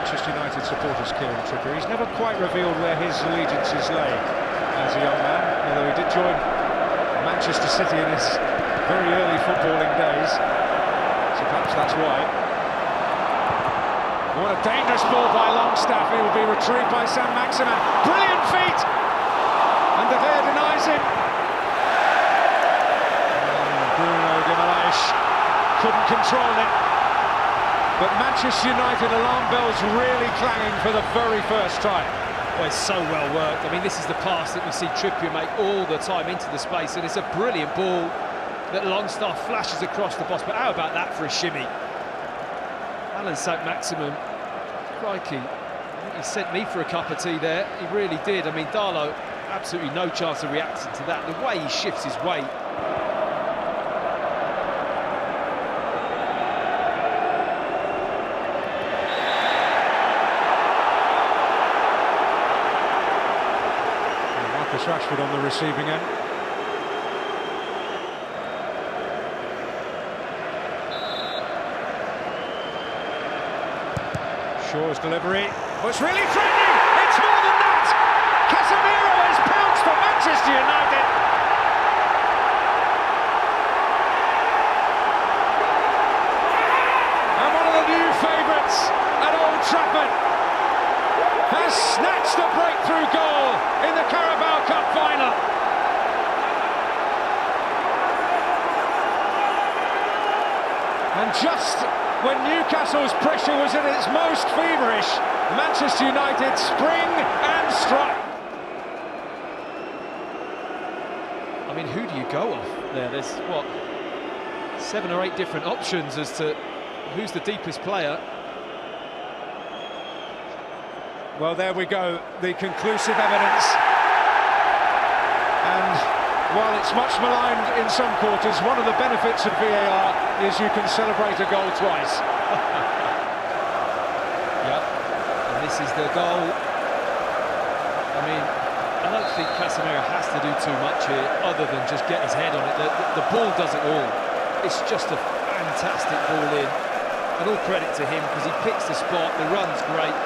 Manchester United supporters Kieran Trippier. He's never quite revealed where his allegiances lay as a young man, although he did join Manchester City in his very early footballing days, so perhaps that's why. What a dangerous ball by Longstaff. It will be retrieved by Sam Maximin. Brilliant feet! And De Gea denies him. Bruno Guimaraes couldn't control it. But Manchester United alarm bells really clanging for the very first time. Well, it's so well worked. I mean, this is the pass that we see Trippier make all the time into the space, and it's a brilliant ball that Longstaff flashes across the box. But how about that for a shimmy? Alan Saint-Maximin, crikey, I think he sent me for a cup of tea there. He really did. I mean, Darlow, absolutely no chance of reacting to that. The way he shifts his weight. Rashford on the receiving end. Shaw's delivery was really threatening. It's more than that. Casemiro has pounced for Manchester United. And one of the new favourites at Old Trafford has snatched the breakthrough goal in the Carabao Cup final. And just when Newcastle's pressure was at its most feverish, Manchester United spring and strike. I mean, who do you go off there? There's, what, 7 or 8 different options as to who's the deepest player. Well, there we go, the conclusive evidence. And while it's much maligned in some quarters, one of the benefits of VAR is you can celebrate a goal twice. Yep, and this is the goal. I mean, I don't think Casemiro has to do too much here other than just get his head on it. The ball does it all. It's just a fantastic ball in. And all credit to him because he picks the spot, the run's great.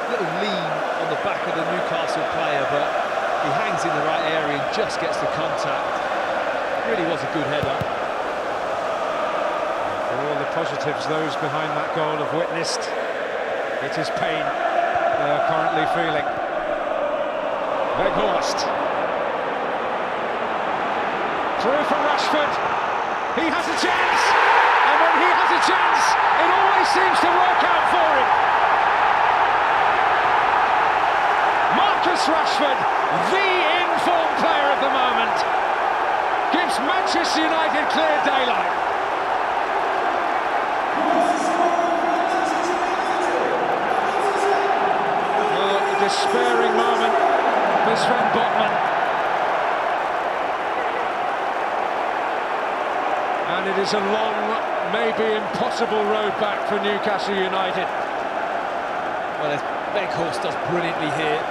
Little lean on the back of the Newcastle player, but he hangs in the right area and just gets the contact. Really was a good header. For all the positives those behind that goal have witnessed, it is pain they are currently feeling. Weghorst. Through from Rashford. He has a chance, and when he has a chance, it always seems to work out for him. Rashford, the in-form player of the moment, gives Manchester United clear daylight. Oh, a despairing moment for Sven Botman. And it is a long, maybe impossible road back for Newcastle United. Well, Weghorst does brilliantly here.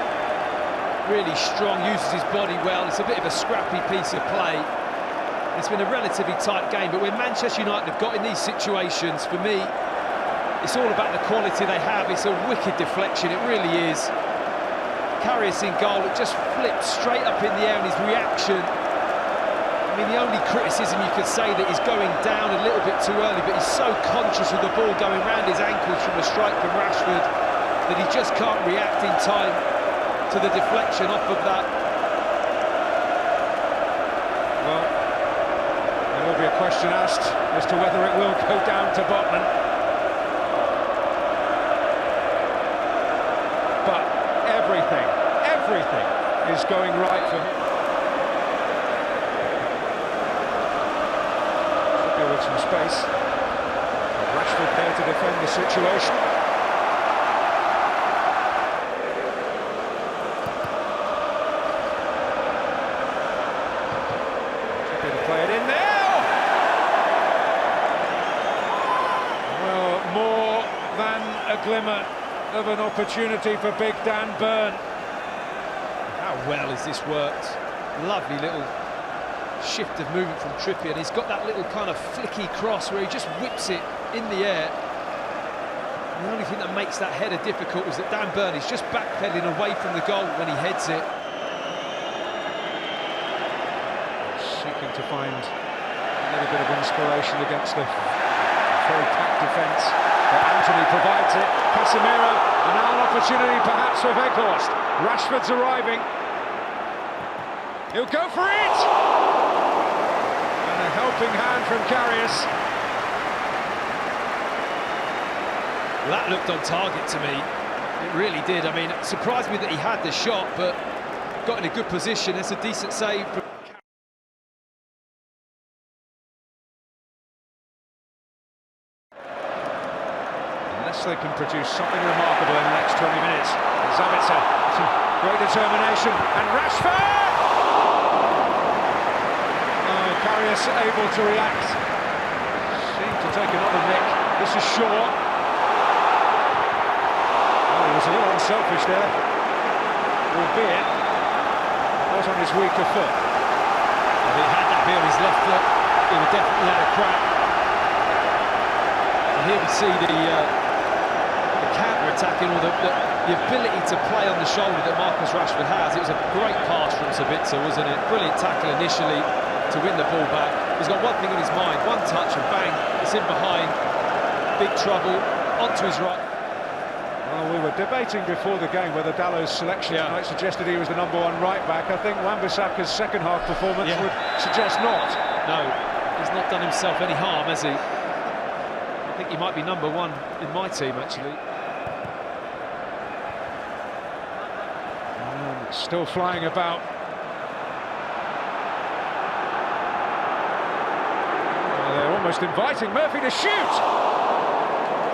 Really strong, uses his body well. It's a bit of a scrappy piece of play. It's been a relatively tight game, but when Manchester United have got in these situations, for me, it's all about the quality they have. It's a wicked deflection, it really is. Karius in goal, it just flipped straight up in the air, and his reaction, I mean, the only criticism you could say that he's going down a little bit too early, but he's so conscious of the ball going round his ankles from a strike from Rashford that he just can't react in time to the deflection off of that. Well, there will be a question asked as to whether it will go down to Botman. But everything is going right for him. Trippier with some space. But Rashford there to defend the situation. Play it in now. Well, more than a glimmer of an opportunity for Big Dan Burn. How well has this worked? Lovely little shift of movement from Trippier, and he's got that little kind of flicky cross where he just whips it in the air. The only thing that makes that header difficult was that Dan Burn is just backpedaling away from the goal when he heads it. Seeking to find a little bit of inspiration against the very packed defence, but Anthony provides it. Casemiro, and now an opportunity perhaps for Weghorst. Rashford's arriving. He'll go for it! And a helping hand from Karius. Well, that looked on target to me. It really did. I mean, it surprised me that he had the shot, but got in a good position. It's a decent save. Unless they can produce something remarkable in the next 20 minutes. Zabitzer, some great determination, and Rashford! Oh, Karius able to react. Seemed to take another nick. This is Shaw. He was a little unselfish there, albeit it was on his weaker foot. If he had that bit on his left foot, he would definitely let it crack. And here we see the counter-attacking, or the ability to play on the shoulder that Marcus Rashford has. It was a great pass from Sabitzer, wasn't it? Brilliant tackle initially to win the ball back. He's got one thing on his mind, one touch and bang, it's in behind. Big trouble, onto his right. Well, we were debating before the game whether Dallow's selection tonight suggested he was the #1 right-back. I think Wan-Bissaka's second-half performance would suggest not. No, he's not done himself any harm, has he? I think he might be #1 in my team, actually. Still flying about. Well, they're almost inviting Murphy to shoot!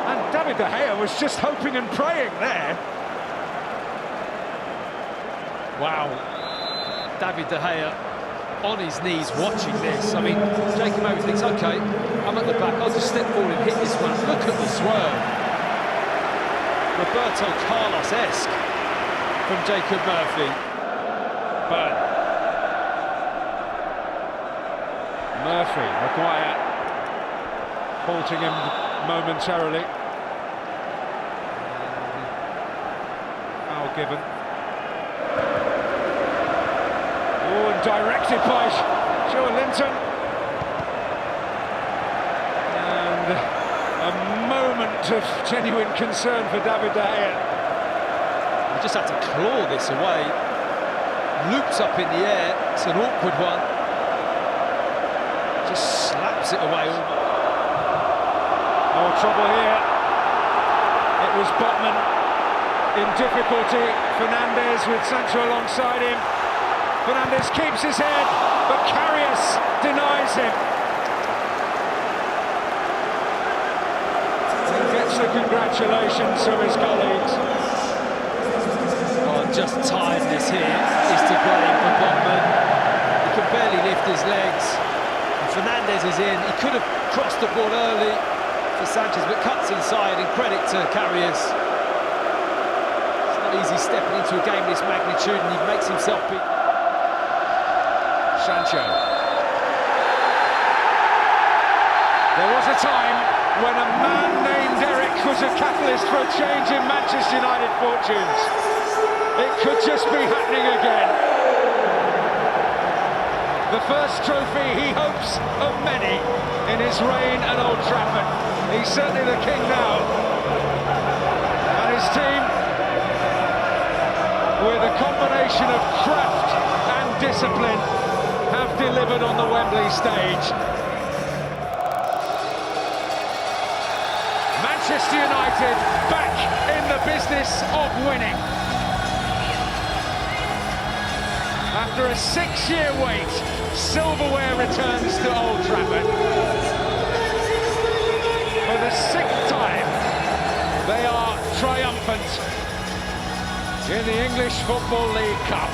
And David De Gea was just hoping and praying there. Wow. David De Gea on his knees watching this. I mean, Jacob Murphy thinks, OK, I'm at the back, I'll just step forward and hit this one. Look at the swerve. Roberto Carlos-esque from Jacob Murphy. Burn. Murphy, Maguire, halting him momentarily. Foul given. Oh, and directed by Joe Linton. And a moment of genuine concern for David De Gea. He just had to claw this away. Loops up in the air. It's an awkward one. Just slaps it away. Oh, trouble here. It was Botman in difficulty. Fernandes with Sancho alongside him. Fernandes keeps his head, but Karius denies him. He gets the congratulations from his colleagues. Oh, just tiredness here is to blame for Botman. He can barely lift his legs. And Fernandes is in. He could have crossed the ball early for Sanchez, but cuts inside, and credit to Karius. It's not easy stepping into a game of this magnitude, and he makes himself big. Sancho. There was a time when a man named Eric was a catalyst for a change in Manchester United fortunes. It could just be happening again. The first trophy, he hopes, of many in his reign at Old Trafford. He's certainly the king now. And his team, with a combination of craft and discipline, have delivered on the Wembley stage. Manchester United back in the business of winning. After a 6-year wait, silverware returns to Old Trafford. For the 6th time, they are triumphant in the English Football League Cup.